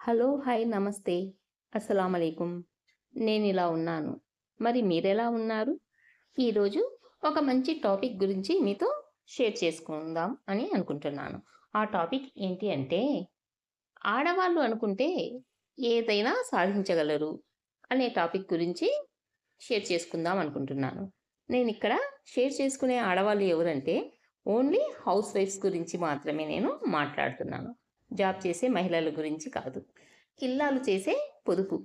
Hello! Hi! నమస్తే. అస్సలామలైకుం. నేనిలా ఉన్నాను. మరి మీరెలా ఉన్నారు? ఈరోజు ఒక మంచి టాపిక్ గురించి మీతో షేర్ చేసుకుందాం అని అనుకుంటున్నాను. ఆ టాపిక్ ఏంటి అంటే, ఆడవాళ్ళు అనుకుంటే ఏదైనా సాధించగలరు అనే టాపిక్ గురించి షేర్ చేసుకుందాం అనుకుంటున్నాను. నేనిక్కడ షేర్ చేసుకునే ఆడవాళ్ళు ఎవరంటే, ఓన్లీ హౌస్ వైఫ్స్ గురించి మాత్రమే నేను మాట్లాడుతున్నాను. జాబ్ చేసే మహిళల గురించి కాదు. ఇల్లాలు చేసే పొదుపు.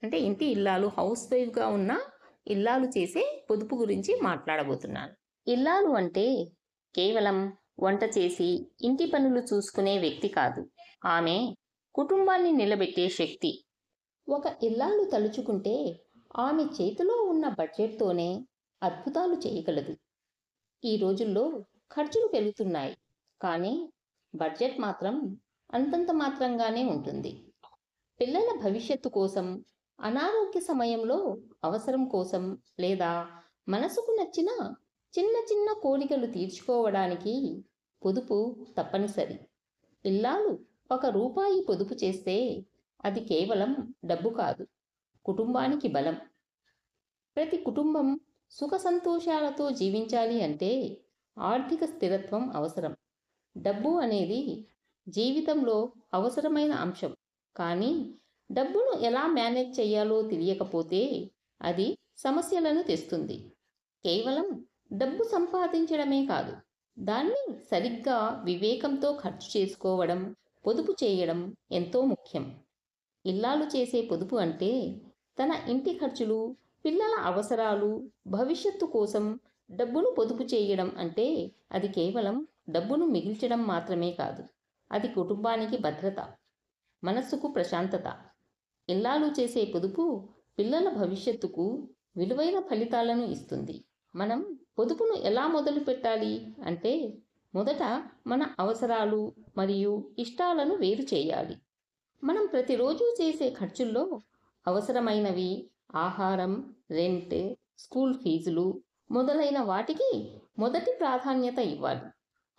అంటే ఇంటి ఇల్లాలు హౌస్ వైఫ్‌గా ఉన్న ఇల్లాలు చేసే పొదుపు గురించి మాట్లాడబోతున్నాను. ఇల్లాలు అంటే కేవలం వంట చేసి ఇంటి పనులు చూసుకునే వ్యక్తి కాదు. ఆమె కుటుంబాన్ని నిలబెట్టే శక్తి. ఒక ఇల్లాలు తలుచుకుంటే ఆమె చేతిలో ఉన్న బడ్జెట్‌తోనే అద్భుతాలు చేయగలదు. ఈ రోజుల్లో ఖర్చులు పెరుగుతున్నాయి. కానీ బడ్జెట్ మాత్రం అంతంత మాత్రంగానే ఉంటుంది. పిల్లల భవిష్యత్తు కోసం, అనారోగ్య సమయంలో అవసరం కోసం లేదా మనసుకు నచ్చిన చిన్న చిన్న కోరికలు తీర్చుకోవడానికి పొదుపు తప్పనిసరి. ఇల్లాలు ఒక రూపాయి పొదుపు చేస్తే అది కేవలం డబ్బు కాదు, కుటుంబానికి బలం. ప్రతి కుటుంబం సుఖ సంతోషాలతో జీవించాలి అంటే ఆర్థిక స్థిరత్వం అవసరం. డబ్బు అనేది జీవితంలో అవసరమైన అంశం. కానీ డబ్బును ఎలా మేనేజ్ చేయాలో తెలియకపోతే అది సమస్యలను తెస్తుంది. కేవలం డబ్బు సంపాదించడమే కాదు, దాన్ని సరిగ్గా వివేకంతో ఖర్చు చేసుకోవడం, పొదుపు చేయడం ఎంతో ముఖ్యం. ఇల్లాలు చేసే పొదుపు అంటే తన ఇంటి ఖర్చులు, పిల్లల అవసరాలు, భవిష్యత్తు కోసం డబ్బును పొదుపు చేయడం అంటే అది కేవలం డబ్బును మిగిల్చడం మాత్రమే కాదు. అది కుటుంబానికి భద్రత, మనస్సుకు ప్రశాంతత. ఇల్లాలు చేసే పొదుపు పిల్లల భవిష్యత్తుకు విలువైన ఫలితాలను ఇస్తుంది. మనం పొదుపును ఎలా మొదలు పెట్టాలి అంటే, మొదట మన అవసరాలు మరియు ఇష్టాలను వేరు చేయాలి. మనం ప్రతిరోజు చేసే ఖర్చుల్లో అవసరమైనవి ఆహారం, రెంట్, స్కూల్ ఫీజులు మొదలైన వాటికి మొదటి ప్రాధాన్యత ఇవ్వాలి.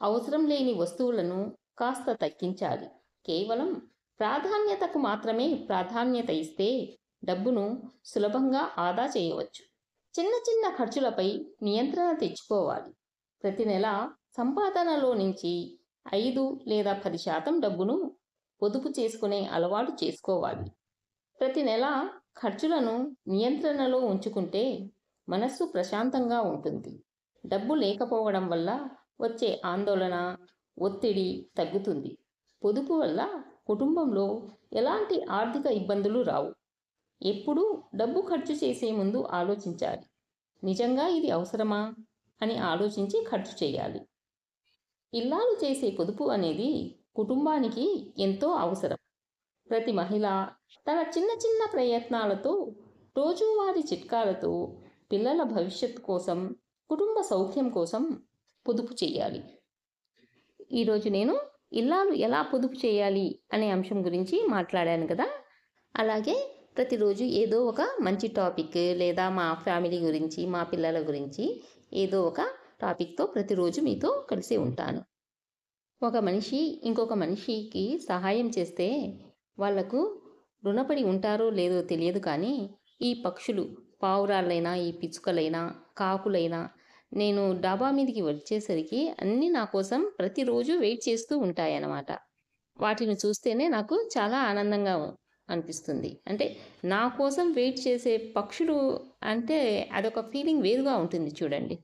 అవసరం లేని వస్తువులను కాస్త తగ్గించాలి. కేవలం ప్రాధాన్యతకు మాత్రమే ప్రాధాన్యత ఇస్తే డబ్బును సులభంగా ఆదా చేయవచ్చు. చిన్న చిన్న ఖర్చులపై నియంత్రణ తెచ్చుకోవాలి. ప్రతి నెల సంపాదనలో నుంచి 5 లేదా 10% డబ్బును పొదుపు చేసుకునే అలవాటు చేసుకోవాలి. ప్రతి నెల ఖర్చులను నియంత్రణలో ఉంచుకుంటే మనస్సు ప్రశాంతంగా ఉంటుంది. డబ్బు లేకపోవడం వల్ల వచ్చే ఆందోళన, ఒత్తిడి తగ్గుతుంది. పొదుపు వల్ల కుటుంబంలో ఎలాంటి ఆర్థిక ఇబ్బందులు రావు. ఎప్పుడూ డబ్బు ఖర్చు చేసే ముందు ఆలోచించాలి. నిజంగా ఇది అవసరమా అని ఆలోచించి ఖర్చు చేయాలి. ఇల్లాలు చేసే పొదుపు అనేది కుటుంబానికి ఎంతో అవసరం. ప్రతి మహిళ తన చిన్న చిన్న ప్రయత్నాలతో, రోజువారీ చిట్కాలతో పిల్లల భవిష్యత్తు కోసం, కుటుంబ సౌఖ్యం కోసం పొదుపు చేయాలి. ఈరోజు నేను ఇల్లాలు ఎలా పొదుపు చేయాలి అనే అంశం గురించి మాట్లాడాను కదా. అలాగే ప్రతిరోజు ఏదో ఒక మంచి టాపిక్ లేదా మా ఫ్యామిలీ గురించి, మా పిల్లల గురించి ఏదో ఒక టాపిక్తో ప్రతిరోజు మీతో కలిసి ఉంటాను. ఒక మనిషి ఇంకొక మనిషికి సహాయం చేస్తే వాళ్లకు రుణపడి ఉంటారో లేదో తెలియదు, కానీ ఈ పక్షులు, పావురాళ్ళైనా, ఈ పిచ్చుకలైనా, కాకులైనా నేను డాబా మీదకి వచ్చేసరికి అన్నీ నా కోసం ప్రతిరోజు వెయిట్ చేస్తూ ఉంటాయన్నమాట. వాటిని చూస్తేనే నాకు చాలా ఆనందంగా అనిపిస్తుంది. అంటే నా కోసం వెయిట్ చేసే పక్షులు అంటే అదొక ఫీలింగ్ వేరుగా ఉంటుంది చూడండి.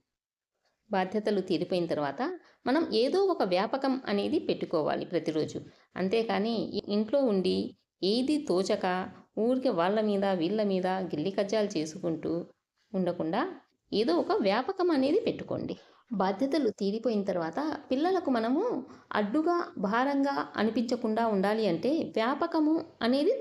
బాధ్యతలు తీరిపోయిన తర్వాత మనం ఏదో ఒక వ్యాపకం అనేది పెట్టుకోవాలి ప్రతిరోజు. అంతేకాని ఇంట్లో ఉండి ఏది తోచక ఊరికే వాళ్ళ మీద వీళ్ళ మీద గిల్లి కజ్జాలు చేసుకుంటూ ఉండకుండా ఏదో ఒక వ్యాపకం అనేది పెట్టుకోండి. బాధ్యతలు తీరిపోయిన తర్వాత పిల్లలకు మనము అడ్డుగా, భారంగా అనిపించకుండా ఉండాలి అంటే వ్యాపకము అనేది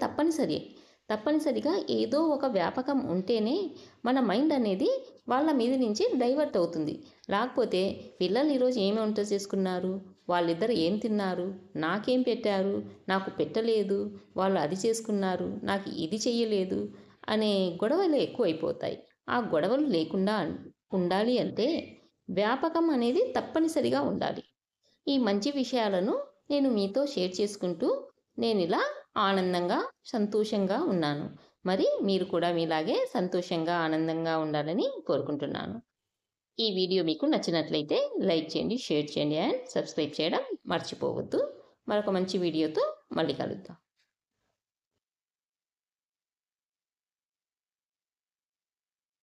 తప్పనిసరిగా ఏదో ఒక వ్యాపకం ఉంటేనే మన మైండ్ అనేది వాళ్ళ మీద నుంచి డైవర్ట్ అవుతుంది. లేకపోతే పిల్లలు ఈరోజు ఏమి వంట చేసుకున్నారు, వాళ్ళిద్దరు ఏం తిన్నారు, నాకేం పెట్టారు, నాకు పెట్టలేదు, వాళ్ళు అది చేసుకున్నారు, నాకు ఇది చెయ్యలేదు అనే గొడవలు ఎక్కువైపోతాయి. ఆ గొడవలు లేకుండా ఉండాలి అంటే వ్యాపకం అనేది తప్పనిసరిగా ఉండాలి. ఈ మంచి విషయాలను నేను మీతో షేర్ చేసుకుంటూ నేనిలా ఆనందంగా, సంతోషంగా ఉన్నాను. మరి మీరు కూడా మీలాగే సంతోషంగా, ఆనందంగా ఉండాలని కోరుకుంటున్నాను. ఈ వీడియో మీకు నచ్చినట్లయితే లైక్ చేయండి, షేర్ చేయండి అండ్ సబ్స్క్రైబ్ చేయడం మర్చిపోవద్దు. మరొక మంచి వీడియోతో మళ్ళీ కలుద్దాం.